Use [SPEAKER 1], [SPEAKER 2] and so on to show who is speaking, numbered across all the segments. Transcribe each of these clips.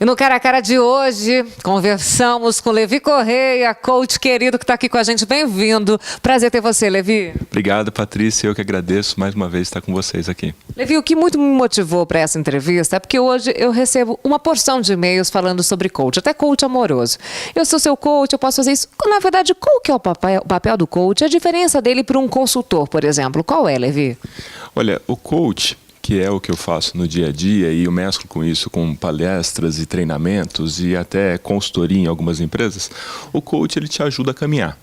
[SPEAKER 1] E no Cara a Cara de hoje, conversamos com Levi Correia, coach querido que está aqui com a gente. Bem-vindo. Prazer ter você, Levi.
[SPEAKER 2] Obrigado, Patrícia. Eu que agradeço mais uma vez estar com vocês aqui.
[SPEAKER 1] Levi, o que muito me motivou para essa entrevista é porque hoje eu recebo uma porção de e-mails falando sobre coach, até coach amoroso. Eu sou seu coach, eu posso fazer isso. Na verdade, qual que é o papel do coach? A diferença dele para um consultor, por exemplo, qual é, Levi?
[SPEAKER 2] Olha, o coach, que é o que eu faço no dia a dia, e eu mesclo com isso com palestras e treinamentos e até consultoria em algumas empresas, o coach ele te ajuda a caminhar.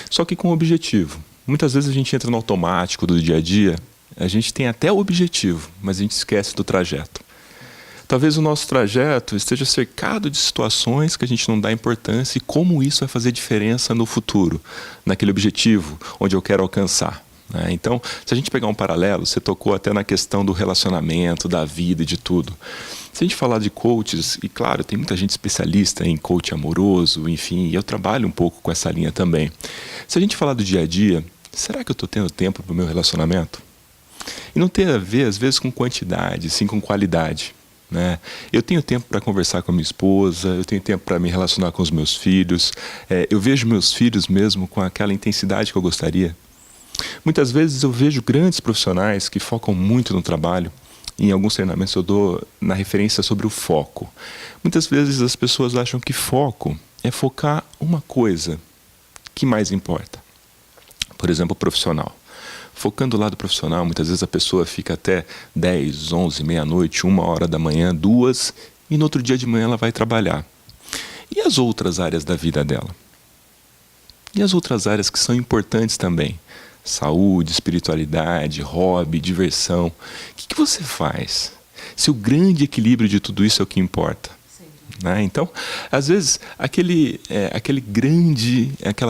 [SPEAKER 2] Só que com um objetivo. Muitas vezes a gente entra no automático do dia a dia, a gente tem até o objetivo, mas a gente esquece do trajeto. Talvez o nosso trajeto esteja cercado de situações que a gente não dá importância e como isso vai fazer diferença no futuro, naquele objetivo onde eu quero alcançar. Então, se a gente pegar um paralelo, você tocou até na questão do relacionamento, da vida e de tudo. Se a gente falar de coaches, e claro, tem muita gente especialista em coach amoroso, enfim, e eu trabalho um pouco com essa linha também. Se a gente falar do dia a dia, será que eu estou tendo tempo para o meu relacionamento? E não tem a ver, às vezes, com quantidade, sim com qualidade. Eu tenho tempo para conversar com a minha esposa, eu tenho tempo para me relacionar com os meus filhos, eu vejo meus filhos mesmo com aquela intensidade que eu gostaria. Muitas vezes eu vejo grandes profissionais que focam muito no trabalho. Em alguns treinamentos eu dou na referência sobre o foco. Muitas vezes as pessoas acham que foco é focar uma coisa que mais importa. Por exemplo, o profissional. Focando o lado profissional, muitas vezes a pessoa fica até 10, 11, meia-noite, 1 hora da manhã, 2, e no outro dia de manhã ela vai trabalhar. E as outras áreas da vida dela? E as outras áreas que são importantes também? Saúde, espiritualidade, hobby, diversão. O que você faz? Se o grande equilíbrio de tudo isso é o que importa. Então, às vezes, aquela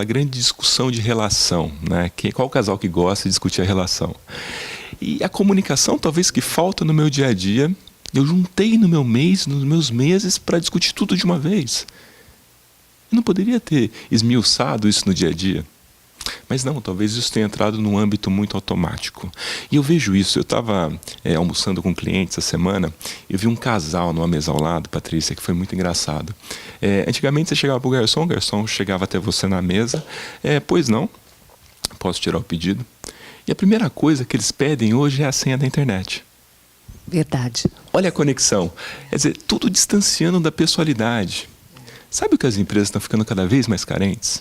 [SPEAKER 2] grande discussão de relação. Qual casal que gosta de discutir a relação? E a comunicação, talvez, que falta no meu dia a dia, eu juntei no meu mês, nos meus meses, para discutir tudo de uma vez. Eu não poderia ter esmiuçado isso no dia a dia. Mas não, talvez isso tenha entrado num âmbito muito automático. E eu vejo isso, eu estava almoçando com clientes essa semana, eu vi um casal numa mesa ao lado, Patrícia, que foi muito engraçado. Antigamente você chegava para o garçom chegava até você na mesa, pois não, posso tirar o pedido. E a primeira coisa que eles pedem hoje é a senha da internet.
[SPEAKER 1] Verdade.
[SPEAKER 2] Olha a conexão, quer dizer, tudo distanciando da pessoalidade. Sabe o que as empresas estão ficando cada vez mais carentes?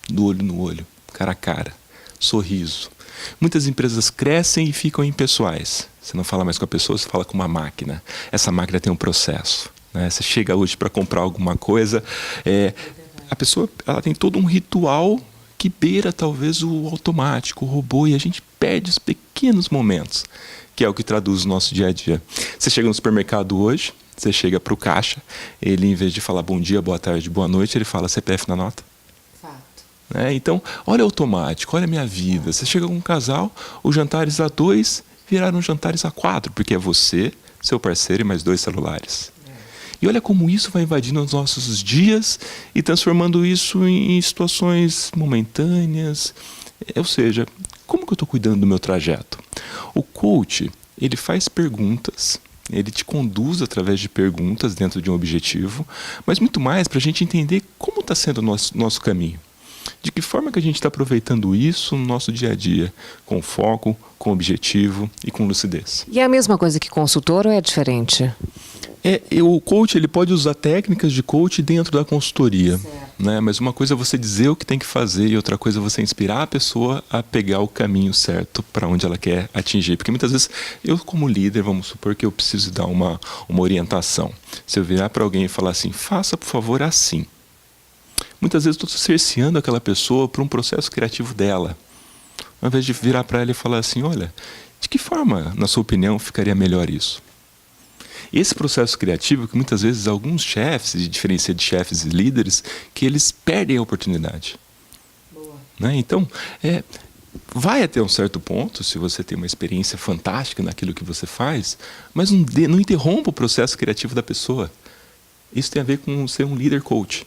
[SPEAKER 2] Do olho no olho. Cara a cara, sorriso. Muitas empresas crescem e ficam impessoais. Você não fala mais com a pessoa, você fala com uma máquina. Essa máquina tem um processo. Você chega hoje para comprar alguma coisa, a pessoa ela tem todo um ritual que beira talvez o automático, o robô, e a gente perde os pequenos momentos, que é o que traduz o nosso dia a dia. Você chega no supermercado hoje, você chega para o caixa, ele em vez de falar bom dia, boa tarde, boa noite, ele fala CPF na nota. Então, olha o automático, olha a minha vida. Você chega com um casal, os jantares a 2 viraram jantares a 4, porque é você, seu parceiro e mais 2 celulares. E olha como isso vai invadindo os nossos dias e transformando isso em situações momentâneas. Ou seja, como que eu estou cuidando do meu trajeto? O coach, ele faz perguntas, ele te conduz através de perguntas dentro de um objetivo, mas muito mais para a gente entender como está sendo o nosso caminho. De que forma que a gente está aproveitando isso no nosso dia a dia, com foco, com objetivo e com lucidez.
[SPEAKER 1] E é a mesma coisa que consultor ou é diferente?
[SPEAKER 2] O coach ele pode usar técnicas de coach dentro da consultoria, mas uma coisa é você dizer o que tem que fazer e outra coisa é você inspirar a pessoa a pegar o caminho certo para onde ela quer atingir. Porque muitas vezes eu como líder, vamos supor que eu preciso dar uma orientação. Se eu virar para alguém e falar assim, faça por favor assim. Muitas vezes eu estou cerceando aquela pessoa para um processo criativo dela. Ao invés de virar para ela e falar assim, olha, de que forma, na sua opinião, ficaria melhor isso? E esse processo criativo, que muitas vezes alguns chefes, e diferencia de chefes e líderes, que eles perdem a oportunidade. Boa. Então, vai até um certo ponto, se você tem uma experiência fantástica naquilo que você faz, mas não interrompa o processo criativo da pessoa. Isso tem a ver com ser um líder coach.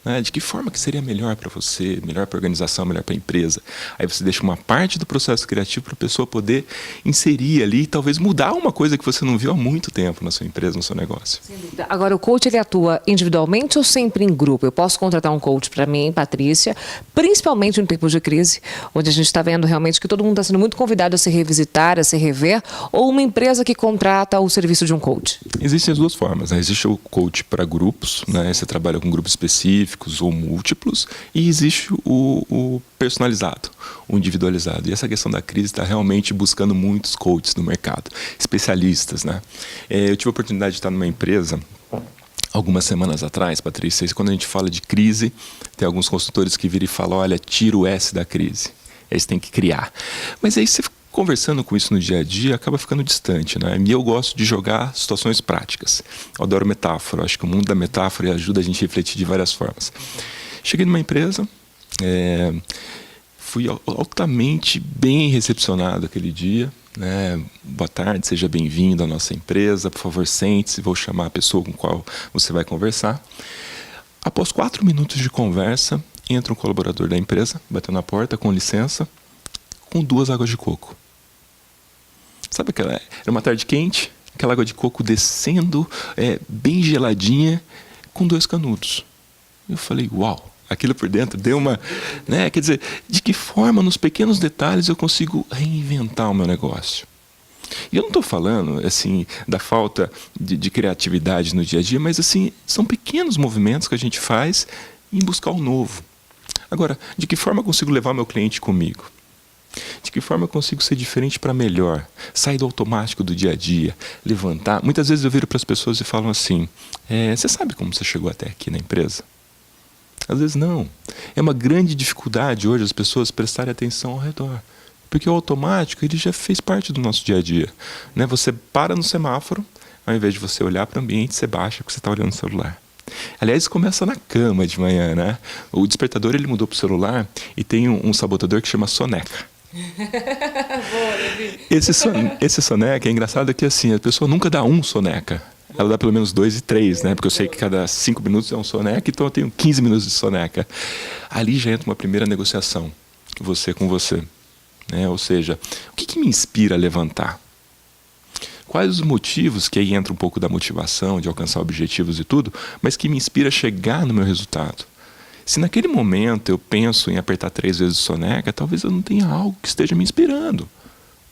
[SPEAKER 2] né? De que forma que seria melhor para você, melhor para a organização, melhor para a empresa. Aí você deixa uma parte do processo criativo para a pessoa poder inserir ali e talvez mudar uma coisa que você não viu há muito tempo na sua empresa, no seu negócio.
[SPEAKER 1] Agora, o coach, ele atua individualmente ou sempre em grupo? Eu posso contratar um coach para mim, Patrícia, principalmente em tempos de crise, onde a gente está vendo realmente que todo mundo está sendo muito convidado a se revisitar, a se rever, ou uma empresa que contrata o serviço de um coach?
[SPEAKER 2] Existem as duas formas, né? Existe o coach para grupos, né? Você trabalha com grupos específicos ou múltiplos, e existe o personalizado, o individualizado. E essa questão da crise está realmente buscando muitos coaches no mercado, especialistas, né? Eu tive a oportunidade de estar numa empresa algumas semanas atrás, Patrícia, e quando a gente fala de crise, tem alguns consultores que viram e falam, olha, tira o S da crise. Aí você tem que criar. Mas aí você conversando com isso no dia a dia, acaba ficando distante, né? E eu gosto de jogar situações práticas. Eu adoro metáfora. Acho que o mundo da metáfora ajuda a gente a refletir de várias formas. Cheguei numa empresa, fui altamente bem recepcionado aquele dia, né? Boa tarde, seja bem-vindo à nossa empresa, por favor, sente-se, vou chamar a pessoa com a qual você vai conversar. Após 4 minutos de conversa, entra um colaborador da empresa, bateu na porta, com licença, com 2 águas de coco. Sabe aquela... Era uma tarde quente, aquela água de coco descendo, bem geladinha, com 2 canudos. Eu falei, uau, aquilo por dentro deu uma... Né? Quer dizer, de que forma, nos pequenos detalhes, eu consigo reinventar o meu negócio? E eu não estou falando, assim, da falta de criatividade no dia a dia, mas, assim, são pequenos movimentos que a gente faz em buscar o novo. Agora, de que forma eu consigo levar meu cliente comigo? De que forma eu consigo ser diferente para melhor? Sair do automático do dia a dia, levantar. Muitas vezes eu viro para as pessoas e falo assim, você sabe como você chegou até aqui na empresa? Às vezes não. É uma grande dificuldade hoje as pessoas prestarem atenção ao redor. Porque o automático ele já fez parte do nosso dia a dia. Né? Você para no semáforo, ao invés de você olhar para o ambiente, você baixa porque você está olhando no celular. Aliás, começa na cama de manhã, né? O despertador ele mudou para o celular e tem um sabotador que chama soneca. Esse soneca é engraçado que assim, a pessoa nunca dá um soneca. Ela dá pelo menos 2 e 3, né? Porque eu sei que cada 5 minutos é um soneca, então eu tenho 15 minutos de soneca. Ali já entra uma primeira negociação, você com você. Né? Ou seja, o que me inspira a levantar? Quais os motivos, que aí entra um pouco da motivação, de alcançar objetivos e tudo, mas que me inspira a chegar no meu resultado? Se naquele momento eu penso em apertar 3 vezes o soneca, talvez eu não tenha algo que esteja me inspirando.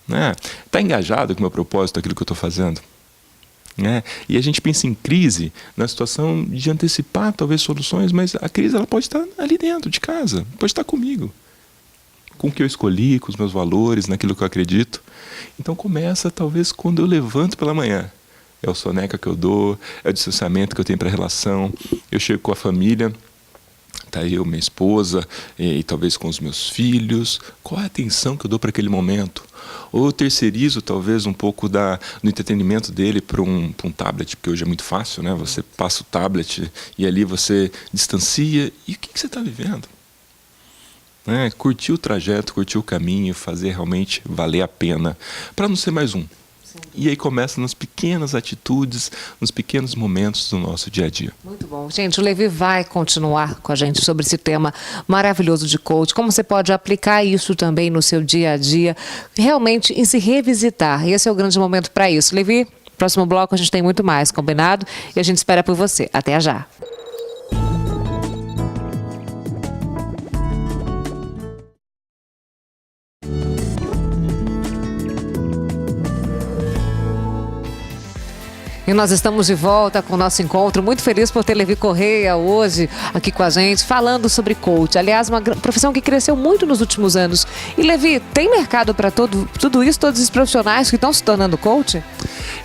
[SPEAKER 2] Né? Tá engajado com o meu propósito, aquilo que eu estou fazendo? Né? E a gente pensa em crise na situação de antecipar talvez soluções, mas a crise ela pode estar ali dentro de casa, pode estar comigo. Com o que eu escolhi, com os meus valores, naquilo que eu acredito. Então começa talvez quando eu levanto pela manhã. É o soneca que eu dou, é o distanciamento que eu tenho para a relação, eu chego com a família, tá eu, minha esposa, e talvez com os meus filhos. Qual é a atenção que eu dou para aquele momento? Ou eu terceirizo talvez um pouco do entretenimento dele para um tablet, porque hoje é muito fácil, né? Você passa o tablet e ali você distancia. E o que você está vivendo? Curtir o trajeto, curtir o caminho, fazer realmente valer a pena, para não ser mais um. Sim. E aí começa nas pequenas atitudes, nos pequenos momentos do nosso dia a dia.
[SPEAKER 1] Muito bom. Gente, o Levi vai continuar com a gente sobre esse tema maravilhoso de coach, como você pode aplicar isso também no seu dia a dia, realmente em se revisitar. E esse é o grande momento para isso. Levi, próximo bloco a gente tem muito mais, combinado? E a gente espera por você. Até já. E nós estamos de volta com o nosso encontro. Muito feliz por ter Levi Correia hoje aqui com a gente, falando sobre coach. Aliás, uma profissão que cresceu muito nos últimos anos. E Levi, tem mercado para tudo isso, todos os profissionais que estão se tornando coach?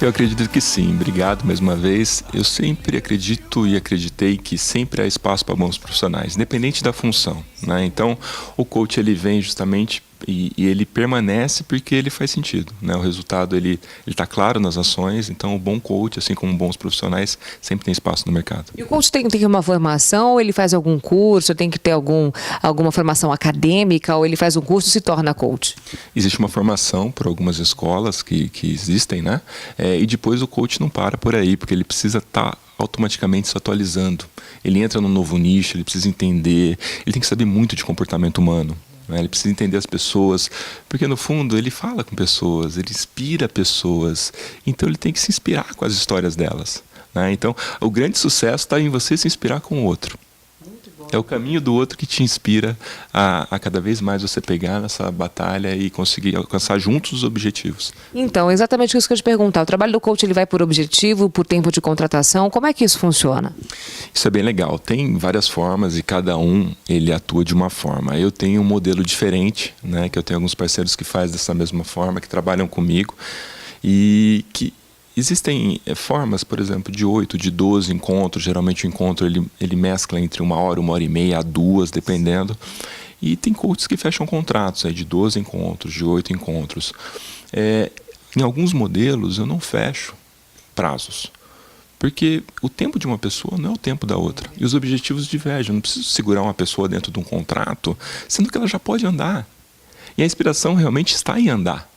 [SPEAKER 2] Eu acredito que sim. Obrigado mais uma vez. Eu sempre acredito e acreditei que sempre há espaço para bons profissionais, independente da função. Né? Então, o coach ele vem justamente E ele permanece porque ele faz sentido, né? O resultado ele está claro nas ações, então o bom coach, assim como bons profissionais, sempre tem espaço no mercado.
[SPEAKER 1] E o coach tem uma formação, ou ele faz algum curso, tem que ter alguma formação acadêmica, ou ele faz um curso e se torna coach?
[SPEAKER 2] Existe uma formação por algumas escolas que existem, né? E depois o coach não para por aí, porque ele precisa estar automaticamente se atualizando. Ele entra num novo nicho, ele precisa entender, ele tem que saber muito de comportamento humano. Ele precisa entender as pessoas, porque no fundo ele fala com pessoas, ele inspira pessoas, então ele tem que se inspirar com as histórias delas, né? Então o grande sucesso está em você se inspirar com o outro. É o caminho do outro que te inspira a cada vez mais você pegar nessa batalha e conseguir alcançar juntos os objetivos.
[SPEAKER 1] Então, exatamente isso que eu te perguntar. O trabalho do coach ele vai por objetivo, por tempo de contratação? Como é que isso funciona?
[SPEAKER 2] Isso é bem legal. Tem várias formas e cada um ele atua de uma forma. Eu tenho um modelo diferente, né, que eu tenho alguns parceiros que fazem dessa mesma forma, que trabalham comigo e que existem formas, por exemplo, de 8, de 12 encontros. Geralmente o encontro ele mescla entre 1 hora e meia a 2, dependendo. E tem coaches que fecham contratos de 12 encontros, de 8 encontros. Em alguns modelos eu não fecho prazos, porque o tempo de uma pessoa não é o tempo da outra. E os objetivos divergem. Eu não preciso segurar uma pessoa dentro de um contrato, sendo que ela já pode andar. E a inspiração realmente está em andar.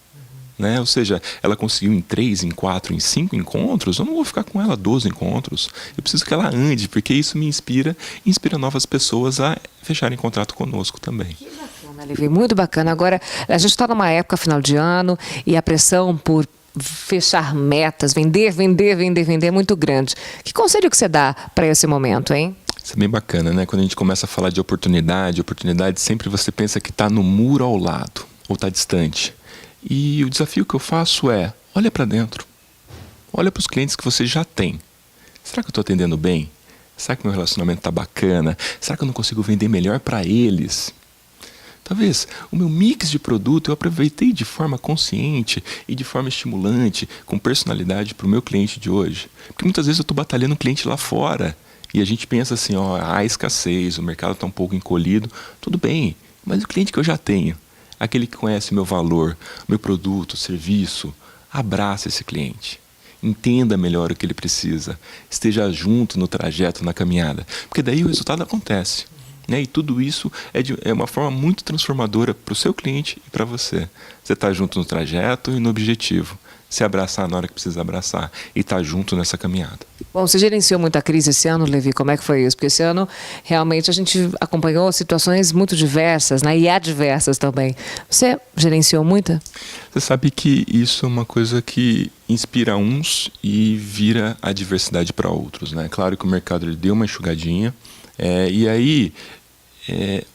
[SPEAKER 2] Né? Ou seja, ela conseguiu em 3, em 4, em 5 encontros, eu não vou ficar com ela 12 encontros. Eu preciso que ela ande, porque isso me inspira e inspira novas pessoas a fecharem contrato conosco também.
[SPEAKER 1] Que bacana, Levi, muito bacana. Agora, a gente está numa época final de ano e a pressão por fechar metas, vender é muito grande. Que conselho que você dá para esse momento, hein?
[SPEAKER 2] Isso é bem bacana, né? Quando a gente começa a falar de oportunidade sempre você pensa que está no muro ao lado ou está distante. E o desafio que eu faço é, olha para dentro, olha para os clientes que você já tem. Será que eu estou atendendo bem? Será que meu relacionamento está bacana? Será que eu não consigo vender melhor para eles? Talvez o meu mix de produto eu aproveitei de forma consciente e de forma estimulante, com personalidade para o meu cliente de hoje. Porque muitas vezes eu estou batalhando um cliente lá fora e a gente pensa assim, há escassez, o mercado está um pouco encolhido, tudo bem, mas o cliente que eu já tenho, aquele que conhece meu valor, meu produto, serviço, abraça esse cliente. Entenda melhor o que ele precisa. Esteja junto no trajeto, na caminhada. Porque daí o resultado acontece. Né? E tudo isso é uma forma muito transformadora para o seu cliente e para você. Você está junto no trajeto e no objetivo. Se abraçar na hora que precisa abraçar e estar junto nessa caminhada.
[SPEAKER 1] Bom, você gerenciou muita crise esse ano, Levi? Como é que foi isso? Porque esse ano, realmente, a gente acompanhou situações muito diversas, né? E adversas também. Você gerenciou muita?
[SPEAKER 2] Você sabe que isso é uma coisa que inspira uns e vira adversidade para outros, né? Claro que o mercado ele deu uma enxugadinha. E aí,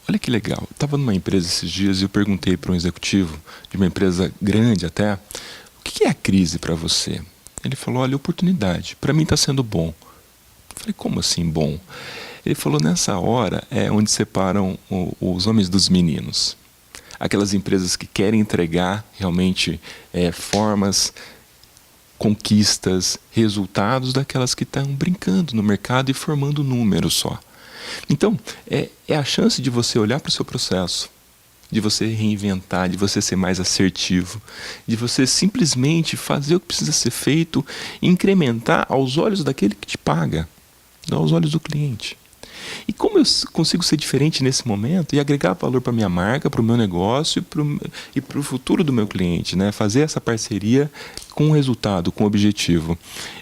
[SPEAKER 2] olha que legal. Eu estava numa empresa esses dias e eu perguntei para um executivo de uma empresa grande até, o que é a crise para você? Ele falou, olha, oportunidade. Para mim está sendo bom. Eu falei, como assim bom? Ele falou, nessa hora é onde separam os homens dos meninos. Aquelas empresas que querem entregar realmente formas, conquistas, resultados daquelas que estão brincando no mercado e formando números só. Então, é a chance de você olhar para o seu processo, de você reinventar, de você ser mais assertivo, de você simplesmente fazer o que precisa ser feito e incrementar aos olhos daquele que te paga, aos olhos do cliente. E como eu consigo ser diferente nesse momento e agregar valor para a minha marca, para o meu negócio e para o futuro do meu cliente, né? Fazer essa parceria com resultado, com objetivo.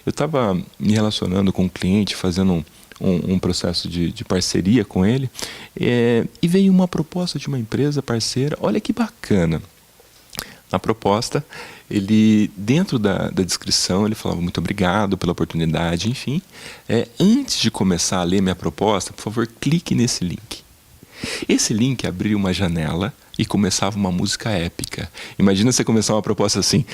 [SPEAKER 2] Eu estava me relacionando com um cliente, fazendo um processo de parceria com ele, e veio uma proposta de uma empresa parceira. Olha que bacana. Na proposta, ele, dentro da descrição, ele falava muito obrigado pela oportunidade, enfim. Antes de começar a ler minha proposta, por favor, clique nesse link. Esse link abriu uma janela e começava uma música épica. Imagina você começar uma proposta assim.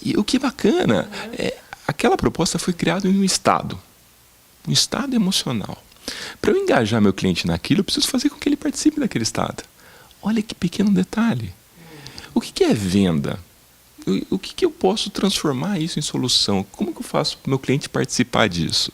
[SPEAKER 2] E o que é bacana, aquela proposta foi criada em um estado emocional. Para eu engajar meu cliente naquilo, eu preciso fazer com que ele participe daquele estado. Olha que pequeno detalhe. O que é venda? o que eu posso transformar isso em solução? Como que eu faço para o meu cliente participar disso?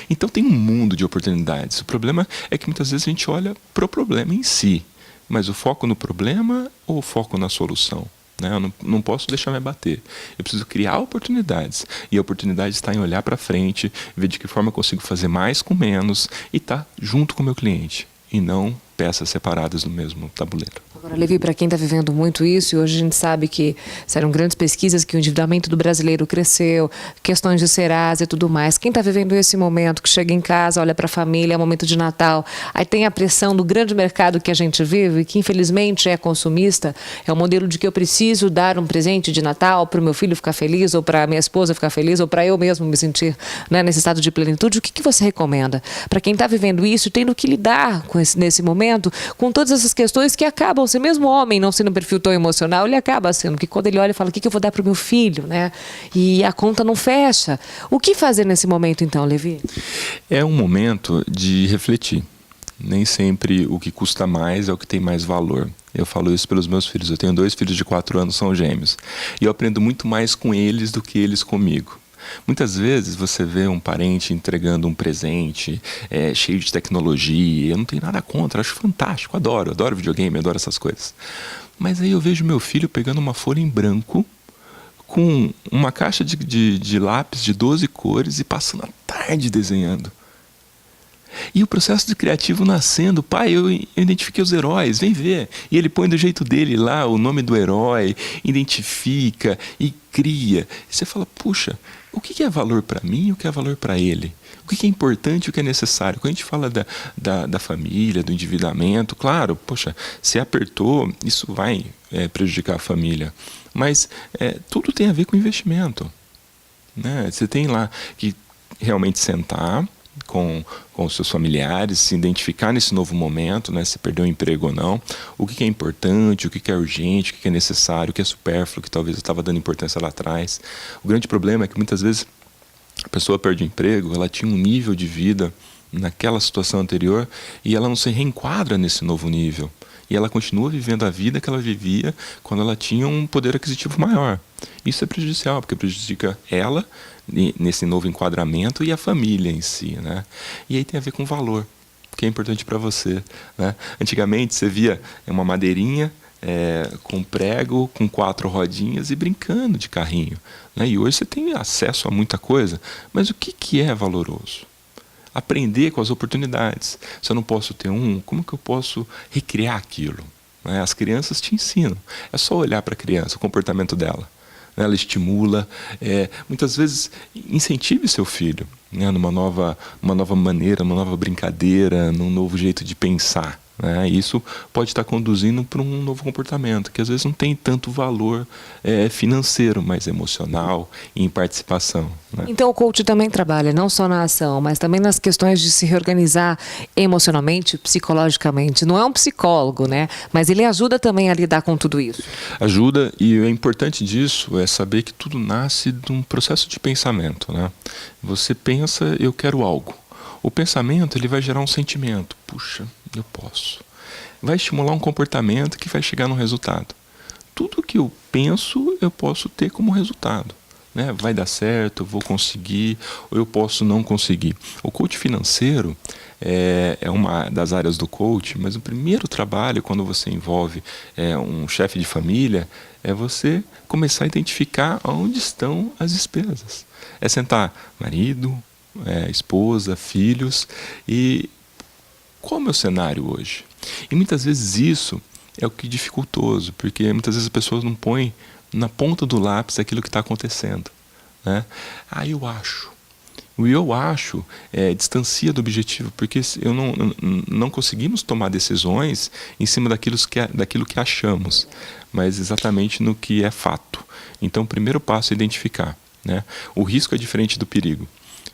[SPEAKER 2] Então tem um mundo de oportunidades. O problema é que muitas vezes a gente olha para o problema em si, mas o foco no problema ou o foco na solução? Né? Eu não posso deixar me abater. Eu preciso criar oportunidades. E a oportunidade está em olhar para frente, ver de que forma eu consigo fazer mais com menos e estar junto com o meu cliente. E não peças separadas no mesmo tabuleiro.
[SPEAKER 1] Agora, Levi, para quem está vivendo muito isso, e hoje a gente sabe que saíram grandes pesquisas que o endividamento do brasileiro cresceu, questões de Serasa e tudo mais. Quem está vivendo esse momento, que chega em casa, olha para a família, é momento de Natal, aí tem a pressão do grande mercado que a gente vive, que infelizmente é consumista, é o modelo de que eu preciso dar um presente de Natal para o meu filho ficar feliz, ou para a minha esposa ficar feliz, ou para eu mesmo me sentir, né, nesse estado de plenitude. O que você recomenda para quem está vivendo isso, tendo que lidar com nesse momento, com todas essas questões que acabam, se mesmo o homem não sendo um perfil tão emocional, ele acaba sendo, que quando ele olha e fala, o que eu vou dar para o meu filho, né? E a conta não fecha. O que fazer nesse momento, então, Levi?
[SPEAKER 2] É um momento de refletir. Nem sempre o que custa mais é o que tem mais valor. Eu falo isso pelos meus filhos. Eu tenho 2 filhos de 4 anos, são gêmeos. E eu aprendo muito mais com eles do que eles comigo. Muitas vezes você vê um parente entregando um presente cheio de tecnologia. Eu não tenho nada contra, acho fantástico, adoro videogame, adoro essas coisas. Mas aí eu vejo meu filho pegando uma folha em branco com uma caixa de lápis de 12 cores e passando a tarde desenhando. E o processo de criativo nascendo, pai, eu identifiquei os heróis, vem ver. E ele põe do jeito dele lá o nome do herói, identifica e cria. E você fala, puxa, o que é valor para mim e o que é valor para ele? O que é importante e o que é necessário? Quando a gente fala da família, do endividamento, claro, poxa, se apertou, isso vai prejudicar a família. Mas tudo tem a ver com investimento. Né? Você tem lá que realmente sentar com os seus familiares, se identificar nesse novo momento, né, se perdeu o emprego ou não, o que é importante, o que é urgente, o que é necessário, o que é supérfluo, que talvez eu estava dando importância lá atrás. O grande problema é que muitas vezes a pessoa perde o emprego, ela tinha um nível de vida naquela situação anterior e ela não se reenquadra nesse novo nível. E ela continua vivendo a vida que ela vivia quando ela tinha um poder aquisitivo maior. Isso é prejudicial, porque prejudica ela nesse novo enquadramento e a família em si, né? E aí tem a ver com valor, que é importante para você, né? Antigamente você via uma madeirinha com prego, com 4 rodinhas e brincando de carrinho, né? E hoje você tem acesso a muita coisa, mas o que é valoroso? Aprender com as oportunidades. Se eu não posso ter como que eu posso recriar aquilo? Né? As crianças te ensinam. É só olhar para a criança, o comportamento dela. Né? Ela estimula. Muitas vezes, incentive seu filho, né? Numa nova maneira, numa nova brincadeira, num novo jeito de pensar. Né? Isso pode estar conduzindo para um novo comportamento, que às vezes não tem tanto valor financeiro, mas emocional e em participação. Né?
[SPEAKER 1] Então o coach também trabalha não só na ação, mas também nas questões de se reorganizar emocionalmente, psicologicamente. Não é um psicólogo, né? Mas ele ajuda também a lidar com tudo isso.
[SPEAKER 2] Ajuda, e o importante disso é saber que tudo nasce de um processo de pensamento. Né? Você pensa, eu quero algo. O pensamento ele vai gerar um sentimento. Puxa, eu posso. Vai estimular um comportamento que vai chegar no resultado. Tudo que eu penso, eu posso ter como resultado. Né? Vai dar certo, eu vou conseguir, ou eu posso não conseguir. O coach financeiro é uma das áreas do coach, mas o primeiro trabalho, quando você envolve um chefe de família, é você começar a identificar onde estão as despesas. É sentar marido, esposa, filhos, e qual é o meu cenário hoje? E muitas vezes isso é o que é dificultoso, porque muitas vezes as pessoas não põem na ponta do lápis aquilo que está acontecendo. Né? Eu acho. O eu acho distancia do objetivo, porque não conseguimos tomar decisões em cima daquilo que achamos, mas exatamente no que é fato. Então o primeiro passo é identificar. Né? O risco é diferente do perigo.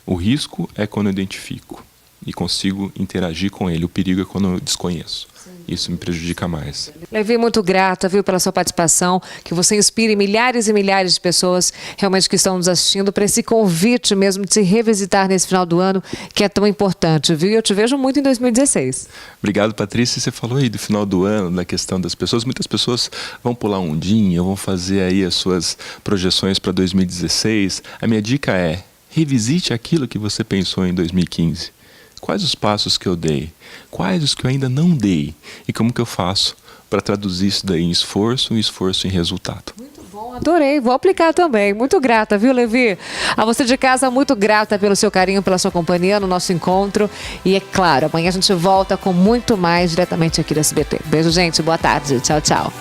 [SPEAKER 2] O risco é quando eu identifico. e consigo interagir com ele. O perigo é quando eu desconheço. Isso me prejudica mais.
[SPEAKER 1] Levi, muito grata, viu, pela sua participação, que você inspire milhares e milhares de pessoas realmente que estão nos assistindo para esse convite mesmo de se revisitar nesse final do ano, que é tão importante, viu? E eu te vejo muito em 2016.
[SPEAKER 2] Obrigado, Patrícia. Você falou aí do final do ano, da questão das pessoas. Muitas pessoas vão pular ondinha, vão fazer aí as suas projeções para 2016. A minha dica é: revisite aquilo que você pensou em 2015. Quais os passos que eu dei? Quais os que eu ainda não dei? E como que eu faço para traduzir isso daí em esforço em resultado?
[SPEAKER 1] Muito bom, adorei. Vou aplicar também. Muito grata, viu, Levi? A você de casa, muito grata pelo seu carinho, pela sua companhia no nosso encontro. E é claro, amanhã a gente volta com muito mais diretamente aqui do SBT. Beijo, gente. Boa tarde. Tchau, tchau.